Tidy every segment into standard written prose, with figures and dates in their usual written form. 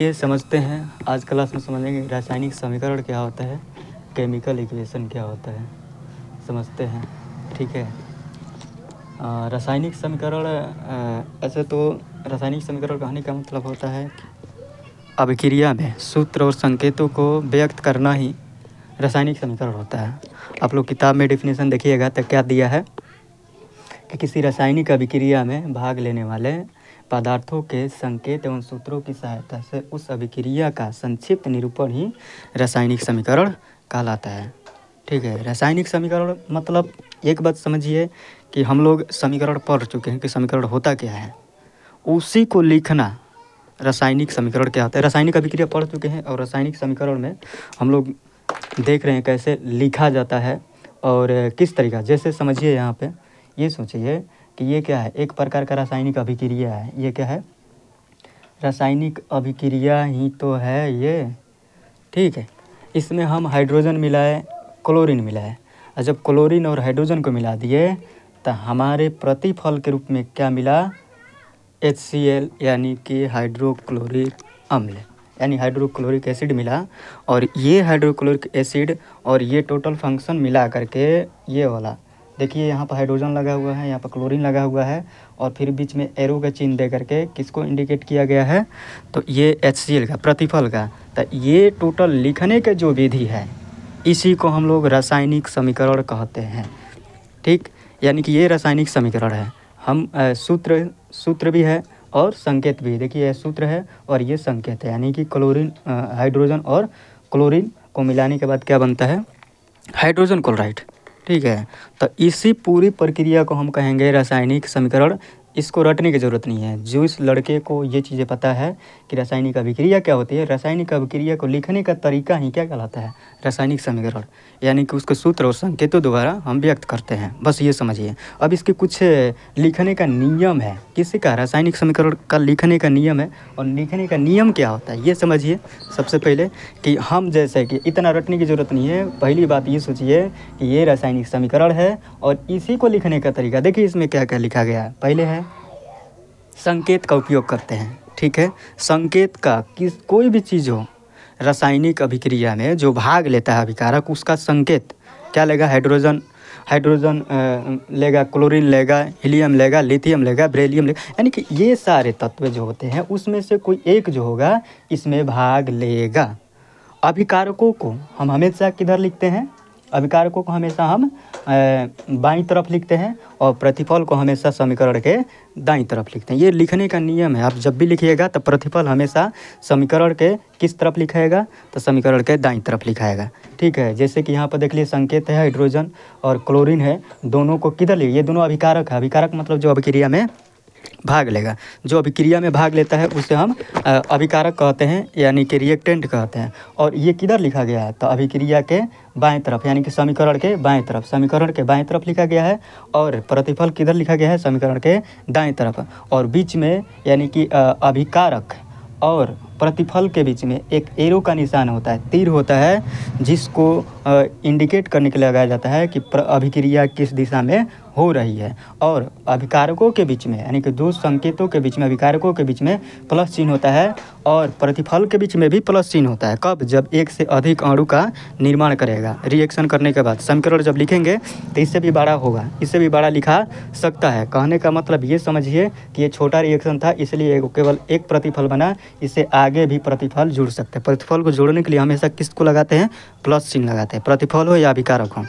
ये समझते हैं। आज क्लास में समझेंगे रासायनिक समीकरण क्या होता है, केमिकल इक्वेशन क्या होता है, समझते हैं। ठीक है। रासायनिक समीकरण ऐसे तो रासायनिक समीकरण कहने का मतलब होता है कि अभिक्रिया में सूत्र और संकेतों को व्यक्त करना ही रासायनिक समीकरण होता है। आप लोग किताब में डेफिनेशन देखिएगा तो क्या दिया है कि किसी रासायनिक अभिक्रिया में भाग लेने वाले पदार्थों के संकेत एवं सूत्रों की सहायता से उस अभिक्रिया का संक्षिप्त निरूपण ही रासायनिक समीकरण कहलाता है। ठीक है। रासायनिक समीकरण मतलब एक बात समझिए कि हम लोग समीकरण पढ़ चुके हैं कि समीकरण होता क्या है, उसी को लिखना रासायनिक समीकरण क्या होता है। रासायनिक अभिक्रिया पढ़ चुके हैं और रासायनिक समीकरण में हम लोग देख रहे हैं कैसे लिखा जाता है और किस तरीका। जैसे समझिए यहाँ पे ये सोचिए कि ये क्या है, एक प्रकार का रासायनिक अभिक्रिया है। ये क्या है, रासायनिक अभिक्रिया ही तो है ये। ठीक है। इसमें हम हाइड्रोजन मिलाए, क्लोरीन मिलाए, और जब क्लोरीन और हाइड्रोजन को मिला दिए तो हमारे प्रतिफल के रूप में क्या मिला, HCl यानी कि हाइड्रोक्लोरिक अम्ल, यानी हाइड्रोक्लोरिक एसिड मिला। और ये हाइड्रोक्लोरिक एसिड और ये टोटल फंक्शन मिला करके ये वाला देखिए, यहाँ पर हाइड्रोजन लगा हुआ है, यहाँ पर क्लोरीन लगा हुआ है और फिर बीच में एरो का चिन्ह दे करके किसको इंडिकेट किया गया है, तो ये HCl का प्रतिफल का। तो ये टोटल लिखने के जो विधि है इसी को हम लोग रासायनिक समीकरण कहते हैं। ठीक। यानी कि ये रासायनिक समीकरण है। हम सूत्र भी है और संकेत भी। देखिए यह सूत्र है और ये संकेत है, यानी कि क्लोरीन हाइड्रोजन और क्लोरीन को मिलाने के बाद क्या बनता है, हाइड्रोजन क्लोराइड। ठीक है। तो इसी पूरी प्रक्रिया को हम कहेंगे रासायनिक समीकरण। इसको रटने की ज़रूरत नहीं है। जो इस लड़के को ये चीज़ें पता है कि रासायनिक अभिक्रिया क्या होती है, रासायनिक अभिक्रिया को लिखने का तरीका ही क्या कहलाता है, रासायनिक समीकरण। यानी कि उसके सूत्र और संकेतों द्वारा हम व्यक्त करते हैं। बस ये समझिए। अब इसके कुछ लिखने का नियम है, किसी का रासायनिक समीकरण का लिखने का नियम है। और लिखने का नियम क्या होता है ये समझिए। सबसे पहले कि हम जैसे कि इतना रटने की ज़रूरत नहीं है। पहली बात ये सोचिए कि ये रासायनिक समीकरण है और इसी को लिखने का तरीका देखिए इसमें क्या क्या लिखा गया है। पहले है संकेत का उपयोग करते हैं। ठीक है। संकेत का कोई भी चीज़ हो रासायनिक अभिक्रिया में जो भाग लेता है अभिकारक, उसका संकेत क्या लेगा, हाइड्रोजन लेगा, क्लोरीन लेगा, हीलियम लेगा, लिथियम लेगा, बेरिलियम लेगा। यानी कि ये सारे तत्व जो होते हैं उसमें से कोई एक जो होगा इसमें भाग लेगा। अभिकारकों को हम हमेशा किधर लिखते हैं, अभिकारकों को हमेशा हम बाईं तरफ लिखते हैं और प्रतिफल को हमेशा समीकरण के दाईं तरफ लिखते हैं। ये लिखने का नियम है। आप जब भी लिखिएगा तो प्रतिफल हमेशा समीकरण के किस तरफ लिखाएगा, तो समीकरण के दाईं तरफ लिखाएगा। ठीक है। जैसे कि यहाँ पर देख लीजिए संकेत है, हाइड्रोजन और क्लोरीन है, दोनों को किधर लिए, ये दोनों अभिकारक है। अभिकारक मतलब जो अभिक्रिया में भाग लेगा, जो अभिक्रिया में भाग लेता है उसे हम अभिकारक कहते हैं, यानी कि रिएक्टेंट कहते हैं। और ये किधर लिखा गया है, तो अभिक्रिया के बाएं तरफ, यानी कि समीकरण के बाएं तरफ, समीकरण के बाएं तरफ लिखा गया है। और प्रतिफल किधर लिखा गया है, समीकरण के दाएं तरफ। और बीच में यानी कि अभिकारक और प्रतिफल के बीच में एक एरो का निशान होता है, तीर होता है, जिसको इंडिकेट करने के लिए लगाया जाता है कि अभिक्रिया किस दिशा में हो रही है। और अभिकारकों के बीच में, यानी कि दो संकेतों के बीच में, अभिकारकों के बीच में प्लस चिन्ह होता है और प्रतिफल के बीच में भी प्लस चिन्ह होता है। कब, जब एक से अधिक अणु का निर्माण करेगा। रिएक्शन करने के बाद समीकरण जब लिखेंगे तो इससे भी बड़ा होगा, इससे भी बड़ा लिखा सकता है। कहने का मतलब ये समझिए कि ये छोटा रिएक्शन था इसलिए केवल एक प्रतिफल बना, इससे आगे भी प्रतिफल जुड़ सकते हैं। प्रतिफल को जोड़ने के लिए हमेशा किसको लगाते हैं, प्लस चिन्ह लगाते हैं, प्रतिफल हो या अभिकारक हो।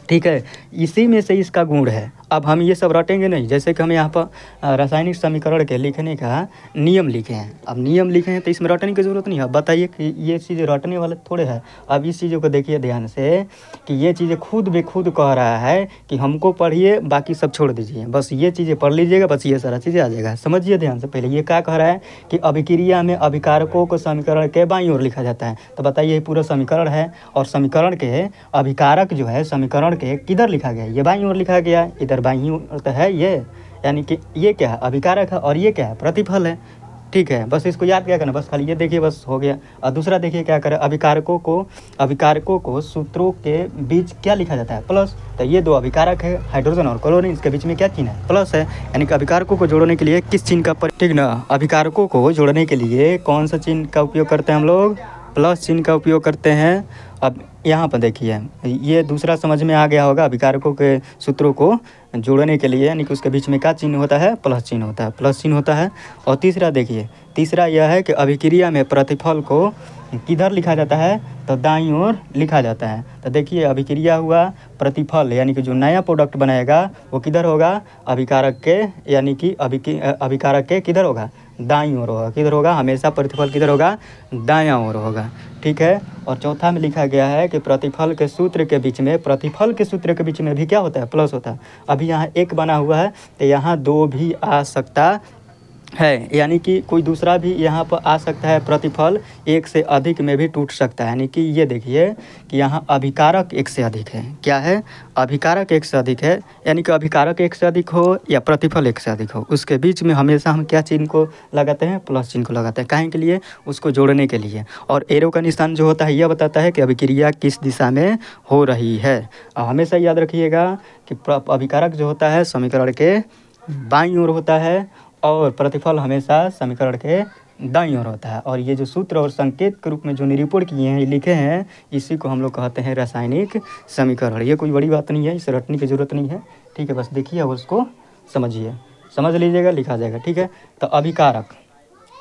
ठीक है। इसी में से इसका गुण है। अब हम ये सब रटेंगे नहीं। जैसे कि हम यहाँ पर रासायनिक समीकरण के लिखने का नियम लिखे हैं। अब नियम लिखे हैं तो इसमें रटने की ज़रूरत नहीं है। अब बताइए कि ये चीज़ें रटने वाले थोड़े हैं। अब इस चीज़ों को देखिए ध्यान से कि ये चीज़ें खुद ब खुद कह रहा है कि हमको पढ़िए, बाकी सब छोड़ दीजिए, बस ये चीज़ें पढ़ लीजिएगा, बस ये सारा चीज़ें आ जाएगा। समझिए ध्यान से। पहले ये क्या कह रहा है कि अभिक्रिया में अभिकारकों को समीकरण के बाईं ओर लिखा जाता है। तो बताइए ये पूरा समीकरण है और समीकरण के अभिकारक जो है समीकरण के किधर लिखा गया है, ये बाईं ओर लिखा गया है। इधर बाईं ओर तो है ये, यानी कि ये क्या है, अभिकारक है और ये क्या है, प्रतिफल है। ठीक है, बस इसको याद क्या करना, बस खाली ये देखिए बस हो गया। और दूसरा देखिए क्या करें, अभिकारकों को सूत्रों के बीच क्या लिखा जाता है, प्लस। तो ये दो अभिकारक है, हाइड्रोजन और क्लोरीन, इसके बीच में क्या चिन्ह है, प्लस है। यानी कि अभिकारकों को जोड़ने के लिए किस चिन्ह का ठीक ना, अभिकारकों को जोड़ने के लिए कौन सा चिन्ह का उपयोग करते हैं हम लोग, प्लस चिन्ह का उपयोग करते हैं। अब यहाँ पर देखिए ये दूसरा समझ में आ गया होगा, अभिकारकों के सूत्रों को जोड़ने के लिए यानी कि उसके बीच में क्या चिन्ह होता है, प्लस चिन्ह होता है, प्लस चिन्ह होता है। और तीसरा देखिए, तीसरा यह है कि अभिक्रिया में प्रतिफल को किधर लिखा जाता है, तो दाईं ओर लिखा जाता है। तो देखिए अभिक्रिया हुआ, प्रतिफल यानी कि जो नया प्रोडक्ट बनाएगा वो किधर होगा, अभिकारक के, यानी कि अभिकारक के किधर होगा, दाईं ओर होगा। किधर होगा, हमेशा प्रतिफल किधर होगा, दायां ओर होगा। ठीक है। और चौथा में लिखा गया है कि प्रतिफल के सूत्र के बीच में, प्रतिफल के सूत्र के बीच में भी क्या होता है, प्लस होता है। अभी यहाँ एक बना हुआ है तो यहाँ दो भी आ सकता है, यानी कि कोई दूसरा भी यहाँ पर आ सकता है। प्रतिफल एक से अधिक में भी टूट सकता है, यानी कि ये देखिए कि यहाँ अभिकारक एक से अधिक है। क्या है, अभिकारक एक से अधिक है, यानी कि अभिकारक एक से अधिक हो या प्रतिफल एक से अधिक हो, उसके बीच में हमेशा हम क्या चिन्ह को लगाते हैं, प्लस चिन्ह को लगाते हैं। काहे के लिए, उसको जोड़ने के लिए। और एरो का निशान जो होता है यह बताता है कि अभिक्रिया किस दिशा में हो रही है। और हमेशा याद रखिएगा कि अभिकारक जो होता है समीकरण के बाईं ओर होता है और प्रतिफल हमेशा समीकरण के दाईं ओर होता है। और ये जो सूत्र और संकेत के रूप में जो निरूपण किए हैं, लिखे हैं, इसी को हम लोग कहते हैं रासायनिक समीकरण। ये कोई बड़ी बात नहीं है, इसे रटने की जरूरत नहीं है। ठीक है, बस देखिए और उसको समझिए, समझ लीजिएगा, लिखा जाएगा। ठीक है। तो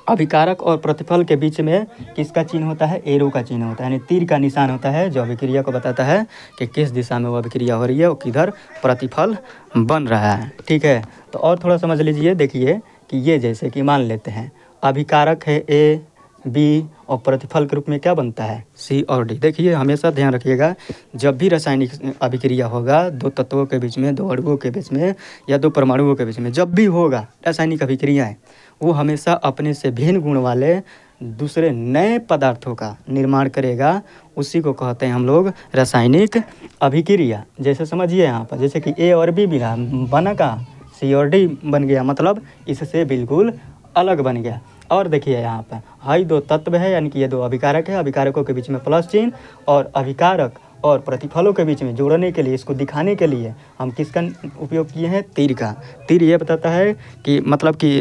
अभिकारक और प्रतिफल के बीच में किसका चिन्ह होता है, एरो का चिन्ह होता है, यानी तीर का निशान होता है, जो अभिक्रिया को बताता है कि किस दिशा में वो अभिक्रिया हो रही है और किधर प्रतिफल बन रहा है। ठीक है। तो और थोड़ा समझ लीजिए, देखिए कि ये जैसे कि मान लेते हैं अभिकारक है ए बी और प्रतिफल के रूप में क्या बनता है, सी और डी। देखिए हमेशा ध्यान रखिएगा, जब भी रासायनिक अभिक्रिया होगा दो तत्वों के बीच में, दो अणुओं के बीच में या दो परमाणुओं के बीच में, जब भी होगा रासायनिक अभिक्रियाएँ, वो हमेशा अपने से भिन्न गुण वाले दूसरे नए पदार्थों का निर्माण करेगा। उसी को कहते हैं हम लोग रासायनिक अभिक्रिया। जैसे समझिए यहाँ पर, जैसे कि ए और बी बना का सी और डी बन गया, मतलब इससे बिल्कुल अलग बन गया। और देखिए यहाँ पर हाई दो तत्व है, यानी कि ये दो अभिकारक है, अभिकारकों के बीच में प्लस चिन्ह, और अभिकारक और प्रतिफलों के बीच में जोड़ने के लिए, इसको दिखाने के लिए हम किसका उपयोग किए हैं, तीर का। तीर ये बताता है कि मतलब कि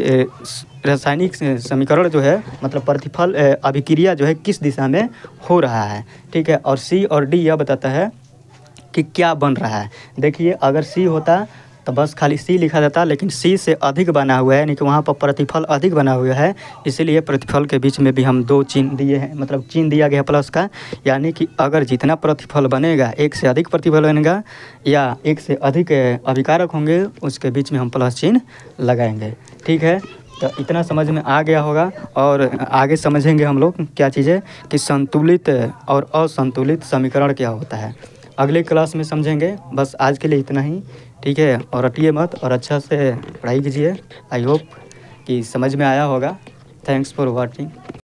रासायनिक समीकरण जो है, मतलब प्रतिफल अभिक्रिया जो है किस दिशा में हो रहा है। ठीक है। और सी और डी यह बताता है कि क्या बन रहा है। देखिए अगर सी होता तो बस खाली सी लिखा जाता, लेकिन सी से अधिक बना हुआ है, यानी कि वहाँ पर प्रतिफल अधिक बना हुआ है, इसीलिए प्रतिफल के बीच में भी हम दो चिन्ह दिए हैं, मतलब चिन्ह दिया गया प्लस का। यानी कि अगर जितना प्रतिफल बनेगा, एक से अधिक प्रतिफल बनेगा या एक से अधिक अभिकारक होंगे, उसके बीच में हम प्लस चिन्ह लगाएंगे। ठीक है। तो इतना समझ में आ गया होगा। और आगे समझेंगे हम लोग क्या चीज़ें, कि संतुलित और असंतुलित समीकरण क्या होता है, अगले क्लास में समझेंगे। बस आज के लिए इतना ही। ठीक है। और रटिए मत और अच्छा से पढ़ाई कीजिए। आई होप कि समझ में आया होगा। Thanks for watching.